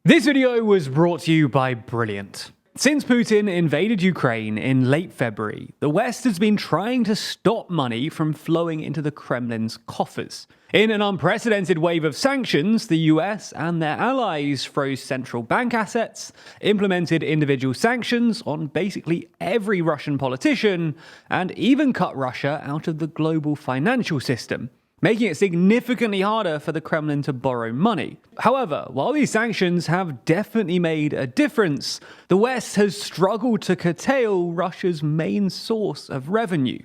This video was brought to you by Brilliant. Since Putin invaded Ukraine in late February, the West has been trying to stop money from flowing into the Kremlin's coffers. In an unprecedented wave of sanctions, the US and their allies froze central bank assets, implemented individual sanctions on basically every Russian politician, and even cut Russia out of the global financial system, making it significantly harder for the Kremlin to borrow money. However, while these sanctions have definitely made a difference, the West has struggled to curtail Russia's main source of revenue: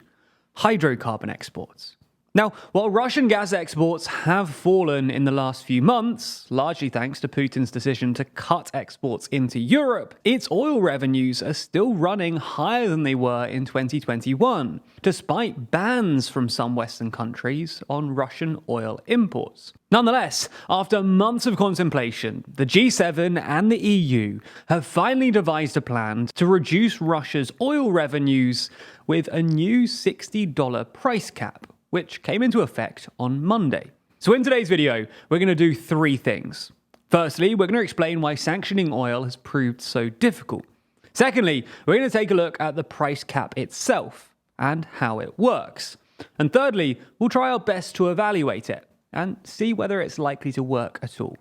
hydrocarbon exports. Now, while Russian gas exports have fallen in the last few months, largely thanks to Putin's decision to cut exports into Europe, its oil revenues are still running higher than they were in 2021, despite bans from some Western countries on Russian oil imports. Nonetheless, after months of contemplation, the G7 and the EU have finally devised a plan to reduce Russia's oil revenues with a new $60 price cap, which came into effect on Monday. So in today's video, we're going to do three things. Firstly, we're going to explain why sanctioning oil has proved so difficult. Secondly, we're going to take a look at the price cap itself and how it works. And thirdly, we'll try our best to evaluate it and see whether it's likely to work at all.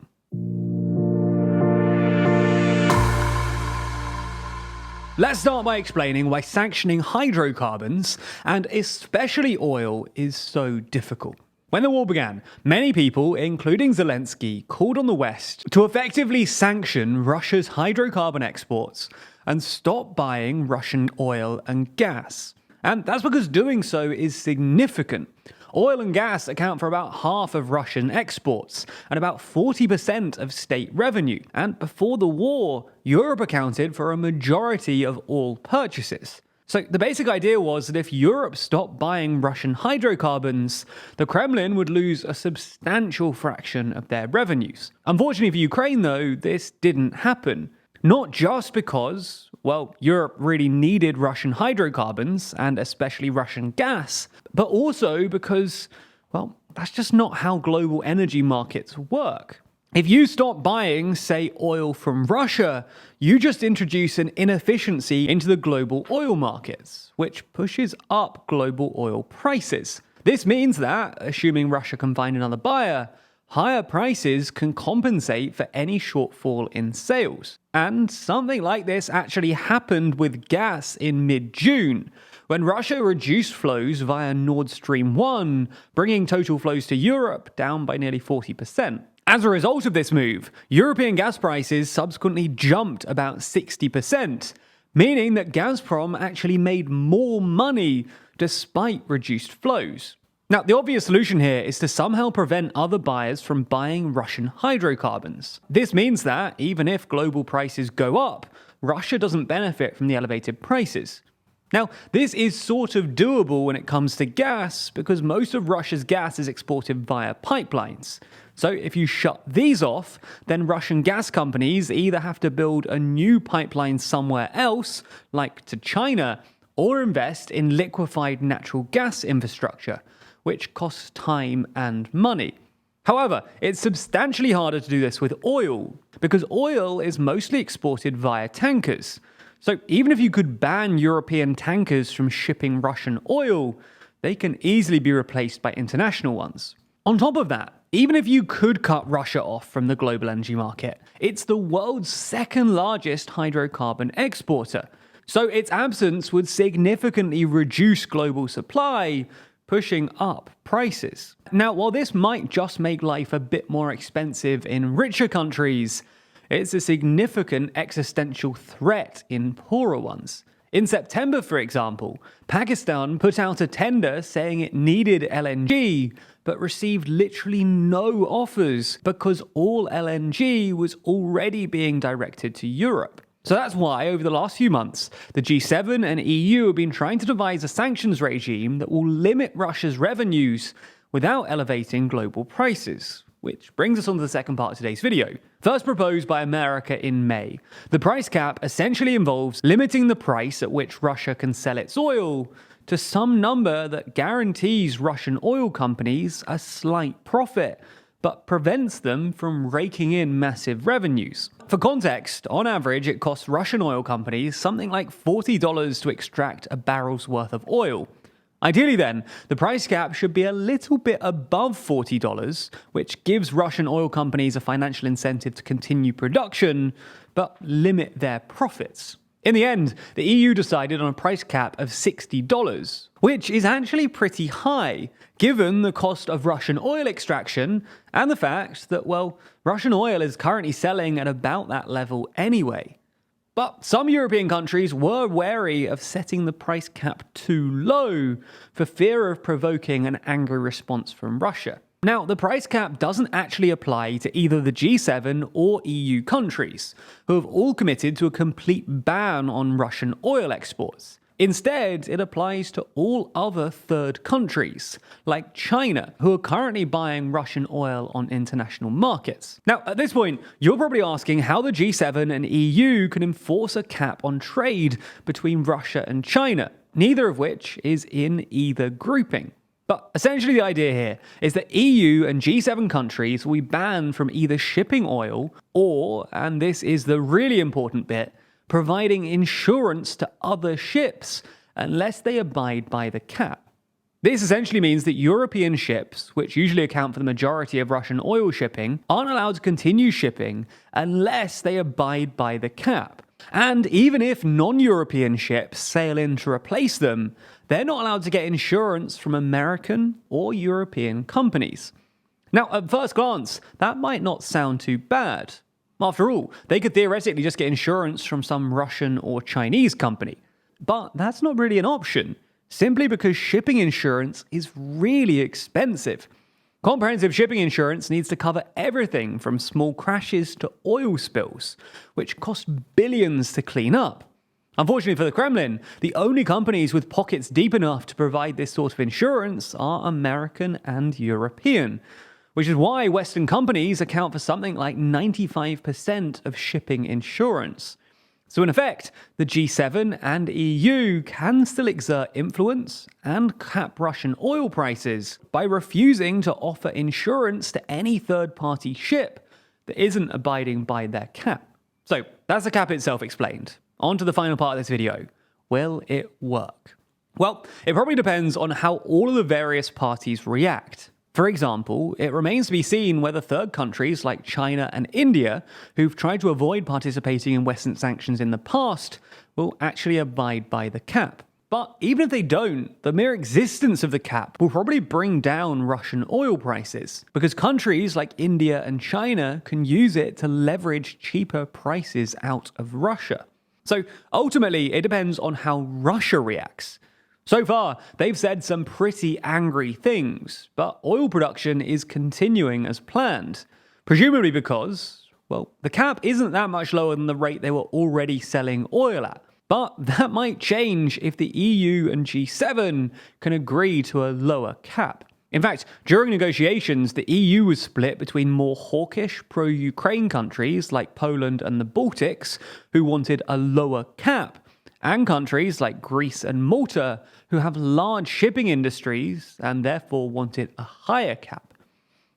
Let's start by explaining why sanctioning hydrocarbons, and especially oil, is so difficult. When the war began, many people, including Zelensky, called on the West to effectively sanction Russia's hydrocarbon exports and stop buying Russian oil and gas. And that's because doing so is significant. Oil and gas account for about half of Russian exports and about 40% of state revenue. And before the war, Europe accounted for a majority of all purchases. So the basic idea was that if Europe stopped buying Russian hydrocarbons, the Kremlin would lose a substantial fraction of their revenues. Unfortunately for Ukraine, though, this didn't happen. Not just because, well, Europe really needed Russian hydrocarbons, and especially Russian gas, but also because, well, that's just not how global energy markets work. If you stop buying, say, oil from Russia, you just introduce an inefficiency into the global oil markets, which pushes up global oil prices. This means that, assuming Russia can find another buyer, higher prices can compensate for any shortfall in sales. And something like this actually happened with gas in mid-June, when Russia reduced flows via Nord Stream 1, bringing total flows to Europe down by nearly 40%. As a result of this move, European gas prices subsequently jumped about 60%, meaning that Gazprom actually made more money despite reduced flows. Now, the obvious solution here is to somehow prevent other buyers from buying Russian hydrocarbons. This means that, even if global prices go up, Russia doesn't benefit from the elevated prices. Now, this is sort of doable when it comes to gas, because most of Russia's gas is exported via pipelines. So if you shut these off, then Russian gas companies either have to build a new pipeline somewhere else, like to China, or invest in liquefied natural gas infrastructure, which costs time and money. However, it's substantially harder to do this with oil, because oil is mostly exported via tankers. So even if you could ban European tankers from shipping Russian oil, they can easily be replaced by international ones. On top of that, even if you could cut Russia off from the global energy market, it's the world's second largest hydrocarbon exporter. So its absence would significantly reduce global supply, pushing up prices. Now, while this might just make life a bit more expensive in richer countries, it's a significant existential threat in poorer ones. In September, for example, Pakistan put out a tender saying it needed LNG, but received literally no offers because all LNG was already being directed to Europe. So that's why, over the last few months, the G7 and EU have been trying to devise a sanctions regime that will limit Russia's revenues without elevating global prices. Which brings us on to the second part of today's video. First proposed by America in May, the price cap essentially involves limiting the price at which Russia can sell its oil to some number that guarantees Russian oil companies a slight profit, but prevents them from raking in massive revenues. For context, on average, it costs Russian oil companies something like $40 to extract a barrel's worth of oil. Ideally then, the price cap should be a little bit above $40, which gives Russian oil companies a financial incentive to continue production, but limit their profits. In the end, the EU decided on a price cap of $60, which is actually pretty high, given the cost of Russian oil extraction and the fact that, well, Russian oil is currently selling at about that level anyway. But some European countries were wary of setting the price cap too low for fear of provoking an angry response from Russia. Now, the price cap doesn't actually apply to either the G7 or EU countries, who have all committed to a complete ban on Russian oil exports. Instead, it applies to all other third countries, like China, who are currently buying Russian oil on international markets. Now, at this point, you're probably asking how the G7 and EU can enforce a cap on trade between Russia and China, neither of which is in either grouping. But essentially the idea here is that EU and G7 countries will be banned from either shipping oil or, and this is the really important bit, providing insurance to other ships unless they abide by the cap. This essentially means that European ships, which usually account for the majority of Russian oil shipping, aren't allowed to continue shipping unless they abide by the cap. And even if non-European ships sail in to replace them, they're not allowed to get insurance from American or European companies. Now, at first glance, that might not sound too bad. After all, they could theoretically just get insurance from some Russian or Chinese company. But that's not really an option, simply because shipping insurance is really expensive. Comprehensive shipping insurance needs to cover everything from small crashes to oil spills, which cost billions to clean up. Unfortunately for the Kremlin, the only companies with pockets deep enough to provide this sort of insurance are American and European, which is why Western companies account for something like 95% of shipping insurance. So in effect, the G7 and EU can still exert influence and cap Russian oil prices by refusing to offer insurance to any third-party ship that isn't abiding by their cap. So that's the cap itself explained. On to the final part of this video. Will it work? Well, it probably depends on how all of the various parties react. For example, it remains to be seen whether third countries like China and India, who've tried to avoid participating in Western sanctions in the past, will actually abide by the cap. But even if they don't, the mere existence of the cap will probably bring down Russian oil prices, because countries like India and China can use it to leverage cheaper prices out of Russia. So ultimately, it depends on how Russia reacts. So far, they've said some pretty angry things, but oil production is continuing as planned, presumably because, well, the cap isn't that much lower than the rate they were already selling oil at. But that might change if the EU and G7 can agree to a lower cap. In fact, during negotiations, the EU was split between more hawkish pro-Ukraine countries like Poland and the Baltics, who wanted a lower cap, and countries like Greece and Malta, who have large shipping industries and therefore wanted a higher cap.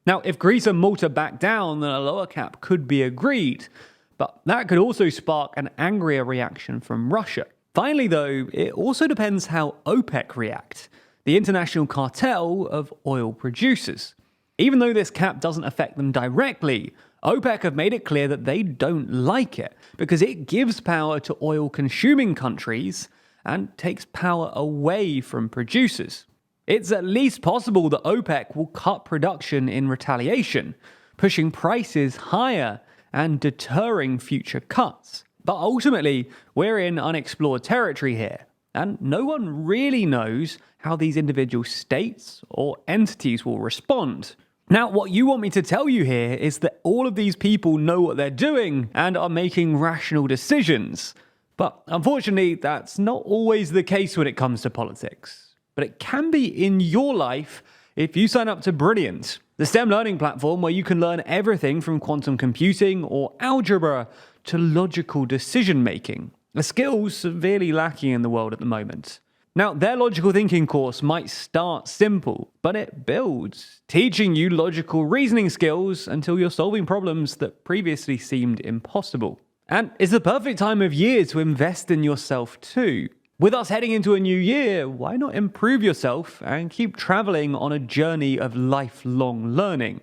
Now, if Greece and Malta back down, then a lower cap could be agreed, but that could also spark an angrier reaction from Russia. Finally, though, it also depends how OPEC react, the international cartel of oil producers. Even though this cap doesn't affect them directly, OPEC have made it clear that they don't like it because it gives power to oil-consuming countries and takes power away from producers. It's at least possible that OPEC will cut production in retaliation, pushing prices higher and deterring future cuts. But ultimately, we're in unexplored territory here, and no one really knows how these individual states or entities will respond. Now, what you want me to tell you here is that all of these people know what they're doing and are making rational decisions. But unfortunately, that's not always the case when it comes to politics. But it can be in your life if you sign up to Brilliant, the STEM learning platform where you can learn everything from quantum computing or algebra to logical decision making, a skill severely lacking in the world at the moment. Now, their logical thinking course might start simple, but it builds, teaching you logical reasoning skills until you're solving problems that previously seemed impossible. And it's the perfect time of year to invest in yourself too. With us heading into a new year, why not improve yourself and keep traveling on a journey of lifelong learning?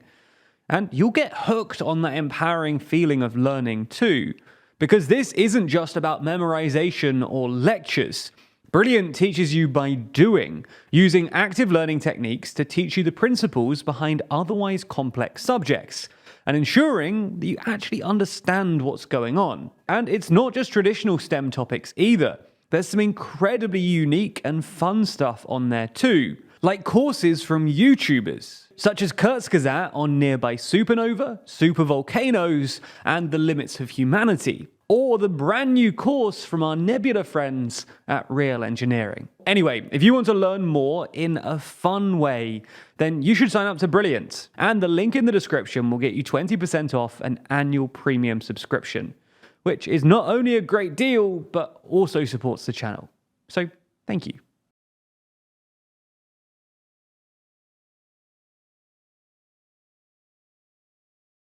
And you'll get hooked on that empowering feeling of learning too, because this isn't just about memorization or lectures. Brilliant teaches you by doing, using active learning techniques to teach you the principles behind otherwise complex subjects, and ensuring that you actually understand what's going on. And it's not just traditional STEM topics either. There's some incredibly unique and fun stuff on there too, like courses from YouTubers, such as Kurzgesagt on nearby supernova, supervolcanoes, and the limits of humanity, or the brand new course from our nebula friends at Real Engineering. Anyway, if you want to learn more in a fun way, then you should sign up to Brilliant, and the link in the description will get you 20% off an annual premium subscription, which is not only a great deal, but also supports the channel. So, thank you.